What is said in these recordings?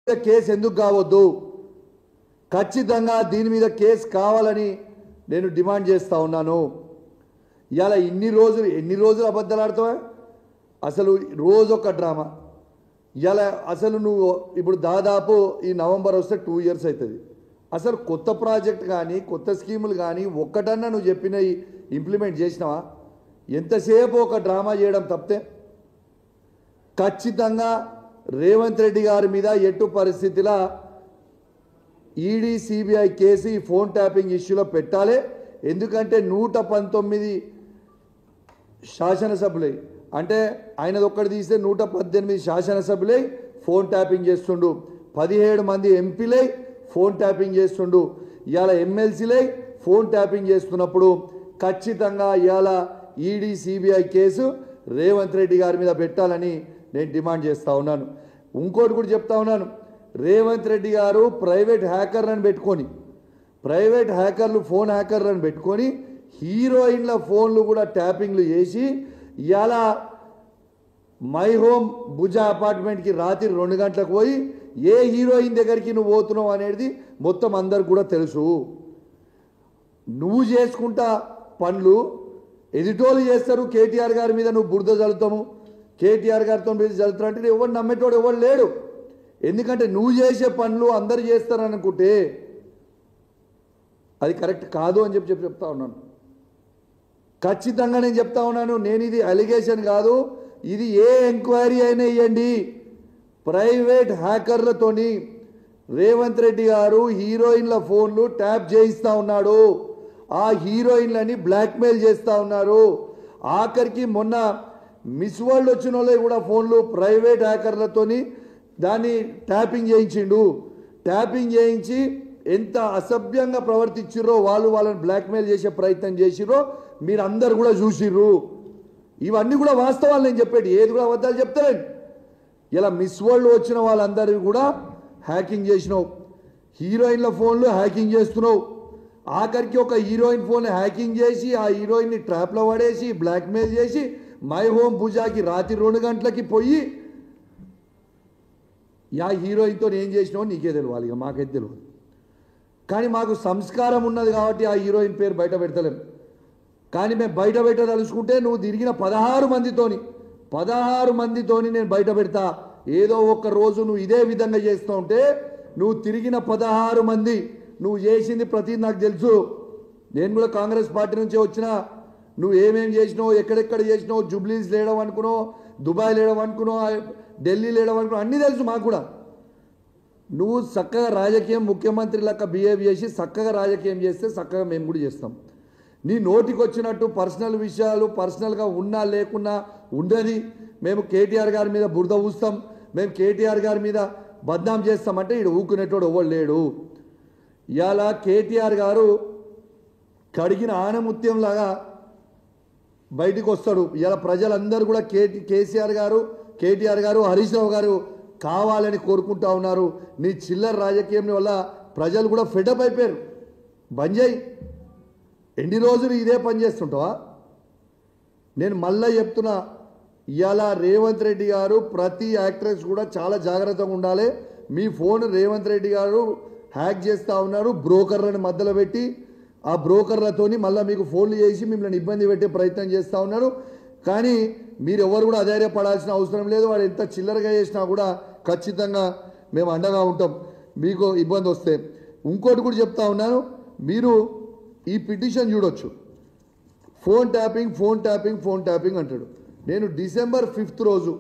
Case ఎందుకు కావద్దు? ఖచ్చితంగా దీని మీద కేసు కావాలని నేను డిమాండ్ చేస్తా ఉన్నాను. ఇలా ఎన్ని రోజులు అబద్ధాలు ఆడతావా? అసలు రోజు ఒక డ్రామా. ఇలా అసలు నువ్వు ఇప్పుడు దాదాపు ఈ నవంబర్ వస్తే 2 years అవుతుంది. అసలు కొత్త ప్రాజెక్ట్ కానీ కొత్త స్కీములు కానీ ఒక్కటన్నా నువ్వు చెప్పినవి ఇంప్లిమెంట్ చేసినావా? ఎంతసేపు ఒక డ్రామా చేయడం తప్పితే ఖచ్చితంగా రేవంత్ రెడ్డి గారి మీద ఎట్టు పరిస్థితిలో ఈడీ సిబిఐ కేసు ఈ ఫోన్ ట్యాపింగ్ ఇష్యూలో పెట్టాలి. ఎందుకంటే 119 శాసనసభ్యులై అంటే ఆయనది ఒక్కటి తీస్తే 118 శాసనసభ్యులై ఫోన్ ట్యాపింగ్ చేస్తుండు. 17 మంది ఎంపీలై ఫోన్ ట్యాపింగ్ చేస్తుండు. ఇవాళ ఎమ్మెల్సీలై ఫోన్ ట్యాపింగ్ చేస్తున్నప్పుడు ఖచ్చితంగా ఇవాళ ED CBI case Revanth Reddy గారి మీద పెట్టాలని నేను డిమాండ్ చేస్తూ ఉన్నాను. ఇంకోటి కూడా చెప్తా ఉన్నాను. రేవంత్ రెడ్డి గారు ప్రైవేట్ హ్యాకర్లను ఫోన్ హ్యాకర్లను పెట్టుకొని హీరోయిన్ల ఫోన్లు కూడా ట్యాపింగ్లు చేసి ఇవాళ మై హోమ్ భుజ అపార్ట్మెంట్కి రాత్రి 2 గంటలకు పోయి ఏ హీరోయిన్ దగ్గరికి నువ్వు పోతున్నావు అనేది మొత్తం అందరికి కూడా తెలుసు. నువ్వు చేసుకుంటా పనులు ఎదిటోళ్ళు చేస్తారు. కేటీఆర్ గారి మీద నువ్వు బురద చల్లుతాము, కేటీఆర్ గారితో మీద చల్లుతారు అంటే ఎవరు నమ్మేటోడు ఎవరు లేడు. ఎందుకంటే నువ్వు చేసే పనులు అందరు చేస్తారని అనుకుంటే అది కరెక్ట్ కాదు అని చెప్తా ఉన్నాను. ఖచ్చితంగా నేను చెప్తా ఉన్నాను. నేను ఇది అలిగేషన్ కాదు, ఇది ఏ ఎంక్వైరీ అయినా ఇవ్వండి. ప్రైవేట్ హ్యాకర్లతోని రేవంత్ రెడ్డి గారు హీరోయిన్ల ఫోన్లు ట్యాప్ చేయిస్తూ ఉన్నాడు. ఆ హీరోయిన్లని బ్లాక్మెయిల్ చేస్తూ ఉన్నారు. ఆఖరికి మొన్న మిస్ వరల్డ్ వచ్చిన వాళ్ళే కూడా ఫోన్లు ప్రైవేట్ హ్యాకర్లతోని దాన్ని ట్యాపింగ్ చేయించిండు. ట్యాపింగ్ చేయించి ఎంత అసభ్యంగా ప్రవర్తించిర్రో వాళ్ళని బ్లాక్మెయిల్ చేసే ప్రయత్నం చేసిర్రో మీరు అందరు కూడా చూసిర్రు. ఇవన్నీ కూడా వాస్తవాలు నేను చెప్పేది, ఏది కూడా అబద్ధాలు చెప్తారండి. ఇలా మిస్ వరల్డ్ వచ్చిన వాళ్ళందరికీ కూడా హ్యాకింగ్ చేసినావు, హీరోయిన్ల ఫోన్లు హ్యాకింగ్ చేస్తున్నావు. ఆఖరికి ఒక హీరోయిన్ ఫోన్ హ్యాకింగ్ చేసి ఆ హీరోయిన్ని ట్రాప్లో పడేసి బ్లాక్మెయిల్ చేసి మై హోమ్ పూజాకి రాత్రి 2 గంటలకి పోయి యా హీరోయిన్తో ఏం చేసినావు నీకే తెలియాలి, ఇక మాకైతే తెలియదు. కానీ మాకు సంస్కారం ఉన్నది కాబట్టి ఆ హీరోయిన్ పేరు బయట పెడతలేం. కానీ మేము బయట పెట్టదలుచుకుంటే నువ్వు తిరిగిన 16 మందితోని నేను బయట పెడతా. ఏదో ఒక రోజు నువ్వు ఇదే విధంగా చేస్తూ ఉంటే నువ్వు తిరిగిన 16 మంది నువ్వు చేసింది ప్రతి నాకు తెలుసు. నేను కూడా కాంగ్రెస్ పార్టీ నుంచే వచ్చినా. నువ్వు ఏమేమి చేసినావు, ఎక్కడెక్కడ చేసినావు, జూబ్లీస్ లేడం అనుకున్నావు, దుబాయ్ లేడం అనుకున్నావు, ఢిల్లీ లేడం అనుకున్నావు, అన్నీ తెలుసు మాకు కూడా. నువ్వు చక్కగా రాజకీయం ముఖ్యమంత్రి లెక్క బిహేవ్ చేసి చక్కగా రాజకీయం చేస్తే చక్కగా మేము కూడా చేస్తాం. నీ నోటికి వచ్చినట్టు పర్సనల్ విషయాలు పర్సనల్గా ఉన్నా లేకున్నా ఉండది. మేము కేటీఆర్ గారి మీద బురద ఊస్తాం, మేము కేటీఆర్ గారి మీద బద్నాం చేస్తామంటే ఈడు ఊకునేటోడు ఎవరు లేడు. ఇవాళ కేటీఆర్ గారు కడిగిన ఆనముత్యంలాగా బయటికి వస్తాడు. ఇలా ప్రజలందరూ కూడా కేటీఆర్ గారు హరీష్ రావు గారు కావాలని కోరుకుంటా ఉన్నారు. నీ చిల్లర రాజకీయం వల్ల ప్రజలు కూడా ఫెడప్ అయిపోయారు. బంద్ చేయి. ఎన్ని రోజులు ఇదే పని చేస్తుంటావా? నేను మళ్ళీ చెప్తున్నా, ఇవాళ రేవంత్ రెడ్డి గారు ప్రతి యాక్ట్రెస్ కూడా చాలా జాగ్రత్తగా ఉండాలి. మీ ఫోన్ రేవంత్ రెడ్డి గారు హ్యాక్ చేస్తూ ఉన్నారు. బ్రోకర్లను మధ్యలో పెట్టి ఆ బ్రోకర్లతోని మళ్ళీ మీకు ఫోన్లు చేసి మిమ్మల్ని ఇబ్బంది పెట్టే ప్రయత్నం చేస్తూ ఉన్నారు. కానీ మీరు ఎవరు కూడా అధైర్యపడాల్సిన అవసరం లేదు. వాడు ఎంత చిల్లరగా చేసినా కూడా ఖచ్చితంగా మేము అండగా ఉంటాం మీకు ఇబ్బంది వస్తే. ఇంకోటి కూడా చెప్తా ఉన్నాను, మీరు ఈ పిటిషన్ చూడొచ్చు. ఫోన్ ట్యాపింగ్ అంటాడు. నేను December 5th రోజు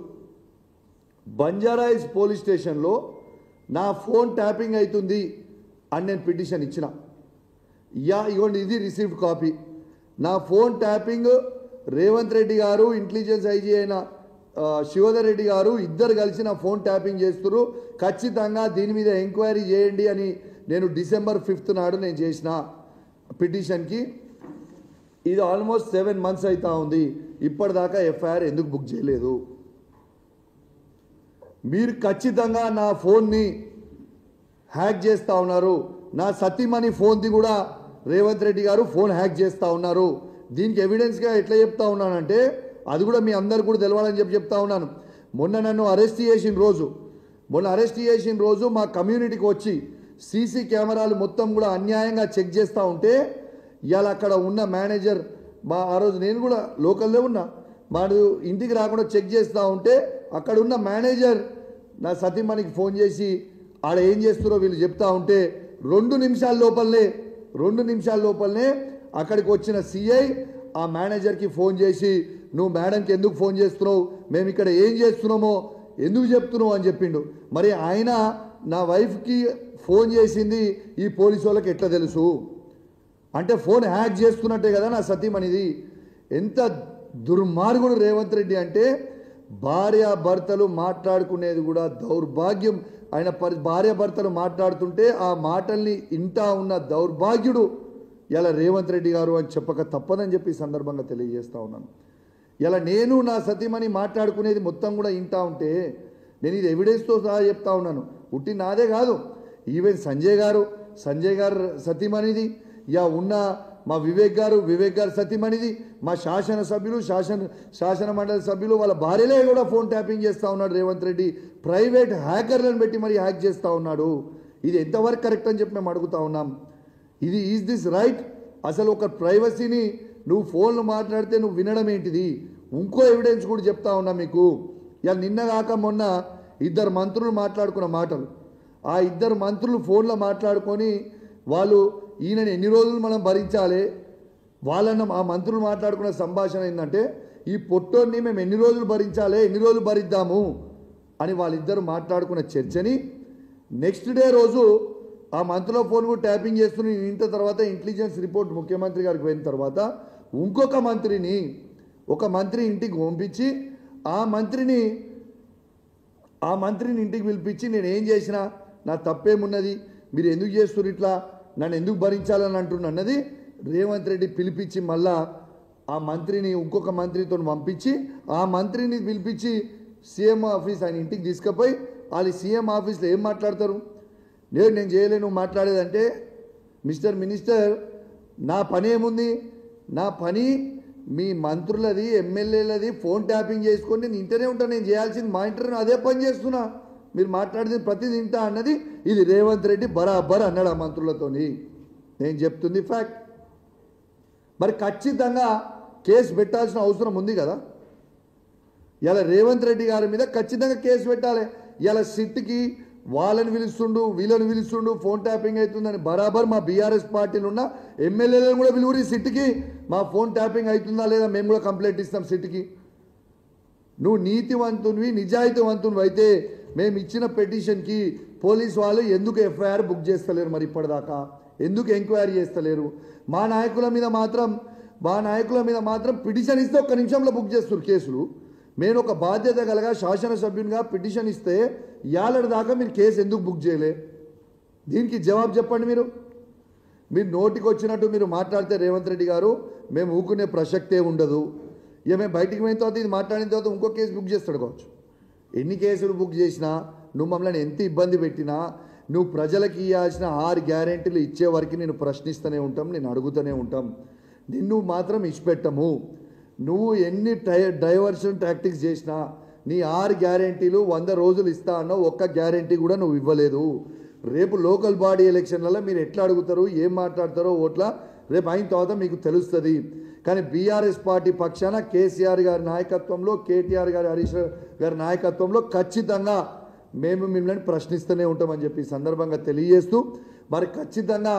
బంజారాయిల్స్ పోలీస్ స్టేషన్లో నా ఫోన్ ట్యాపింగ్ అవుతుంది అని నేను పిటిషన్ ఇచ్చిన. ఇగోండి ఇది రిసీవ్డ్ కాపీ. నా ఫోన్ ట్యాపింగ్ రేవంత్ రెడ్డి గారు ఇంటెలిజెన్స్ ఐజీ అయిన శివధర్ రెడ్డి గారు ఇద్దరు కలిసి నా ఫోన్ ట్యాపింగ్ చేస్తున్నారు. ఖచ్చితంగా దీని మీద ఎంక్వైరీ చేయండి అని నేను December 5th నాడు నేను చేసిన పిటిషన్కి. ఇది ఆల్మోస్ట్ 7 months అవుతా ఉంది. ఇప్పటిదాకా ఎఫ్ఐఆర్ ఎందుకు బుక్ చేయలేదు? మీరు ఖచ్చితంగా నా ఫోన్ని హ్యాక్ చేస్తూ ఉన్నారు. నా సతీమణి ఫోన్ది కూడా రేవంత్ రెడ్డి గారు ఫోన్ హ్యాక్ చేస్తూ ఉన్నారు. దీనికి ఎవిడెన్స్గా ఎట్లా చెప్తా ఉన్నానంటే అది కూడా మీ అందరు కూడా తెలవాలని చెప్తా ఉన్నాను. మొన్న నన్ను అరెస్ట్ చేసిన రోజు మొన్న అరెస్ట్ చేసిన రోజు మా కమ్యూనిటీకి వచ్చి సీసీ కెమెరాలు మొత్తం కూడా అన్యాయంగా చెక్ చేస్తూ ఉంటే ఇవాళ అక్కడ ఉన్న మేనేజర్ ఆ రోజు నేను కూడా లోకల్లో ఉన్నా వాడు ఇంటికి రాకుండా చెక్ చేస్తూ ఉంటే అక్కడ ఉన్న మేనేజర్ నా సతీమణికి ఫోన్ చేసి ఆడ ఏం చేస్తున్నారో వీళ్ళు చెప్తా ఉంటే 2 నిమిషాల లోపలనే అక్కడికి వచ్చిన సిఐ ఆ మేనేజర్కి ఫోన్ చేసి నువ్వు మేడంకి ఎందుకు ఫోన్ చేస్తున్నావు, మేము ఇక్కడ ఏం చేస్తున్నామో ఎందుకు చెప్తున్నావు అని చెప్పిండు. మరి ఆయన నా వైఫ్కి ఫోన్ చేసింది ఈ పోలీసు వాళ్ళకి ఎట్లా తెలుసు అంటే ఫోన్ హ్యాక్ చేస్తున్నట్టే కదా నా సతీమణిది. ఎంత దుర్మార్గుడు రేవంత్ రెడ్డి అంటే భార్యాభర్తలు మాట్లాడుకునేది కూడా దౌర్భాగ్యం. ఆయన భార్యాభర్తలు మాట్లాడుతుంటే ఆ మాటల్ని ఇంటా ఉన్న దౌర్భాగ్యుడు ఇలా రేవంత్ రెడ్డి గారు అని చెప్పక తప్పదని చెప్పి ఈ సందర్భంగా తెలియజేస్తూ ఉన్నాను. ఇలా నేను నా సతీమణి మాట్లాడుకునేది మొత్తం కూడా ఇంటా ఉంటే నేను ఇది ఎవిడెన్స్తో సహా చెప్తా ఉన్నాను. ఉట్టి నాదే కాదు, ఈవెన్ సంజయ్ గారు సతీమణిది, ఉన్న మా వివేక్ గారు సతీమణిది, మా శాసనసభ్యులు శాసన మండలి సభ్యులు వాళ్ళ భార్యలే కూడా ఫోన్ ట్యాపింగ్ చేస్తూ ఉన్నాడు రేవంత్ రెడ్డి. ప్రైవేట్ హ్యాకర్లను పెట్టి మరి హ్యాక్ చేస్తూ ఉన్నాడు. ఇది ఎంతవరకు కరెక్ట్ అని చెప్పి మేము అడుగుతా ఉన్నాం. ఇది ఈజ్ దిస్ రైట్? అసలు ఒక ప్రైవసీని నువ్వు ఫోన్లు మాట్లాడితే నువ్వు వినడం ఏంటిది? ఇంకో ఎవిడెన్స్ కూడా చెప్తా ఉన్నా మీకు. ఇలా నిన్న కాక మొన్న 2 మంత్రులు మాట్లాడుకున్న మాటలు, ఆ 2 మంత్రులు ఫోన్లో మాట్లాడుకొని వాళ్ళు ఈయనని ఎన్ని రోజులు మనం భరించాలి, వాళ్ళన్న ఆ మంత్రులు మాట్లాడుకున్న సంభాషణ ఏంటంటే ఈ పొట్టోని మేము ఎన్ని రోజులు భరించాలి, ఎన్ని రోజులు భరిద్దాము అని వాళ్ళిద్దరు మాట్లాడుకున్న చర్చని నెక్స్ట్ డే రోజు ఆ మంత్రిలో ఫోన్ కూడా ట్యాపింగ్ చేస్తున్న ఇంత తర్వాత ఇంటెలిజెన్స్ రిపోర్ట్ ముఖ్యమంత్రి గారికి పోయిన తర్వాత ఇంకొక మంత్రి ఇంటికి పంపించి ఆ మంత్రిని ఇంటికి పిలిపించి నేను ఏం చేసినా నా తప్పేమున్నది, మీరు ఎందుకు చేస్తున్నారు ఇట్లా, నన్ను ఎందుకు భరించాలని అంటున్నది రేవంత్ రెడ్డి పిలిపించి మళ్ళా ఆ మంత్రిని ఇంకొక మంత్రితో పంపించి ఆ మంత్రిని పిలిపించి సీఎం ఆఫీస్ ఆయన ఇంటికి తీసుకుపోయి వాళ్ళు సీఎం ఆఫీస్లో ఏం మాట్లాడతారు, నేను చేయలేను నువ్వు మాట్లాడేదంటే మిస్టర్ మినిస్టర్ నా పని ఏముంది, నా పని మీ మంత్రులది ఎమ్మెల్యేలది ఫోన్ ట్యాపింగ్ చేసుకొని నేను ఇంటనే ఉంటాను, నేను చేయాల్సింది మా ఇంటర్వ్యూ అదే పని చేస్తున్నా, మీరు మాట్లాడేది ప్రతిదీ వింటా అన్నది ఇది రేవంత్ రెడ్డి బరాబర్ అన్నాడు ఆ మంత్రులతోని. నేను చెప్తుంది ఫ్యాక్ట్. మరి ఖచ్చితంగా కేసు పెట్టాల్సిన అవసరం ఉంది కదా. ఇలా రేవంత్ రెడ్డి గారి మీద ఖచ్చితంగా కేసు పెట్టాలి. ఇలా సిట్కి వాళ్ళని పిలుస్తుండు వీళ్ళని పిలుస్తుండు ఫోన్ ట్యాపింగ్ అవుతుందని బరాబర్ మా బీఆర్ఎస్ పార్టీలు ఉన్న ఎమ్మెల్యేలను కూడా పిలువురి సిట్కి, మా ఫోన్ ట్యాపింగ్ అవుతుందా లేదా మేము కూడా కంప్లైంట్ ఇస్తాం సిట్కి. నువ్వు నీతివంతునివి నిజాయితీవంతునివి అయితే మేము ఇచ్చిన పిటిషన్కి పోలీసు వాళ్ళు ఎందుకు ఎఫ్ఐఆర్ బుక్ చేస్తలేరు, మరి ఇప్పటిదాకా ఎందుకు ఎంక్వైరీ చేస్తలేరు? మా నాయకుల మీద మాత్రం పిటిషన్ ఇస్తే 1 నిమిషంలో బుక్ చేస్తారు కేసులు. నేను ఒక బాధ్యత కలగా శాసనసభ్యునిగా పిటిషన్ ఇస్తే ఏళ్ళ దాకా మీరు కేసు ఎందుకు బుక్ చేయలే? దీనికి జవాబు చెప్పండి. మీరు నోటికి వచ్చినట్టు మీరు మాట్లాడితే రేవంత్ రెడ్డి గారు మేము ఊకునే ప్రసక్తే ఉండదు. ఇక మేము బయటికి పోయిన తర్వాత ఇది మాట్లాడిన తర్వాత ఇంకో కేసు బుక్ చేస్తాడు కావచ్చు. ఎన్ని కేసులు బుక్ చేసినా నువ్వు మమ్మల్ని ఎంత ఇబ్బంది పెట్టినా నువ్వు ప్రజలకు ఇవ్వాల్సిన 6 గ్యారెంటీలు ఇచ్చే వరకు నేను ప్రశ్నిస్తూనే ఉంటాం, నేను అడుగుతూనే ఉంటాం. నిన్ను మాత్రం ఇచ్చిపెట్టము. నువ్వు ఎన్ని డైవర్షన్ టాక్టిక్స్ చేసినా నీ 6 గ్యారెంటీలు 100 రోజులు ఇస్తా అన్నావు, ఒక్క గ్యారెంటీ కూడా నువ్వు ఇవ్వలేదు. రేపు లోకల్ బాడీ ఎలక్షన్లలో మీరు ఎట్లా అడుగుతారు, ఏం మాట్లాడతారో ఓట్ల రేపు అయిన తర్వాత మీకు తెలుస్తుంది. కానీ బీఆర్ఎస్ పార్టీ పక్షాన కేసీఆర్ గారి నాయకత్వంలో, కేటీఆర్ గారి హరీష్ గారి నాయకత్వంలో ఖచ్చితంగా మేము మిమ్మల్ని ప్రశ్నిస్తూనే ఉంటామని చెప్పి సందర్భంగా తెలియజేస్తూ, మరి ఖచ్చితంగా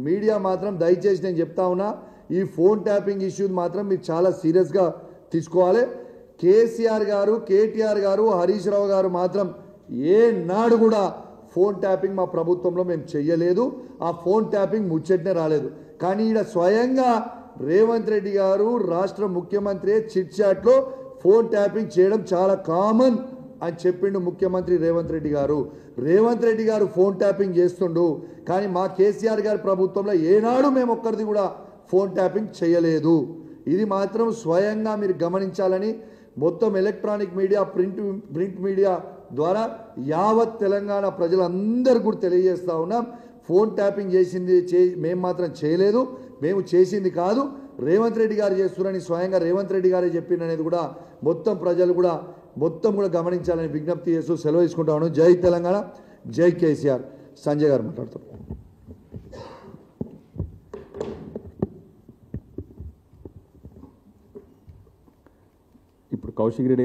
మీడియా మాత్రం దయచేసి నేను చెప్తా ఉన్నా, ఈ ఫోన్ ట్యాపింగ్ ఇష్యూ మాత్రం మీరు చాలా సీరియస్గా తీసుకోవాలి. కేసీఆర్ గారు, కేటీఆర్ గారు, హరీష్ రావు గారు మాత్రం ఏనాడు కూడా ఫోన్ ట్యాపింగ్ మా ప్రభుత్వంలో మేము చెయ్యలేదు. ఆ ఫోన్ ట్యాపింగ్ ముచ్చటనే రాలేదు. కానీ ఈడ స్వయంగా రేవంత్ రెడ్డి గారు రాష్ట్ర ముఖ్యమంత్రి చిట్ చాట్లో ఫోన్ ట్యాపింగ్ చేయడం చాలా కామన్ అని చెప్పిండు ముఖ్యమంత్రి రేవంత్ రెడ్డి గారు. రేవంత్ రెడ్డి గారు ఫోన్ ట్యాపింగ్ చేస్తుండు, కానీ మా కేసీఆర్ గారి ప్రభుత్వంలో ఏనాడు మేము ఒక్కరిది కూడా ఫోన్ ట్యాపింగ్ చేయలేదు. ఇది మాత్రం స్వయంగా మీరు గమనించాలని మొత్తం ఎలక్ట్రానిక్ మీడియా, ప్రింట్ మీడియా ద్వారా యావత్ తెలంగాణ ప్రజలందరూ కూడా తెలియజేస్తూ ఉన్నాం. ఫోన్ ట్యాపింగ్ చేసింది మేము మాత్రం చేయలేదు, మేము చేసింది కాదు, రేవంత్ రెడ్డి గారు చేస్తున్నారని స్వయంగా రేవంత్ రెడ్డి గారే చెప్పిండనేది కూడా మొత్తం ప్రజలు కూడా మొత్తం కూడా గమనించాలని విజ్ఞప్తి చేస్తూ సెలవు తీసుకుంటాను. జై తెలంగాణ, జై కేసీఆర్. సంజయ్ గారు మాట్లాడతారు. ఇప్పుడు కౌశిక్ రెడ్డి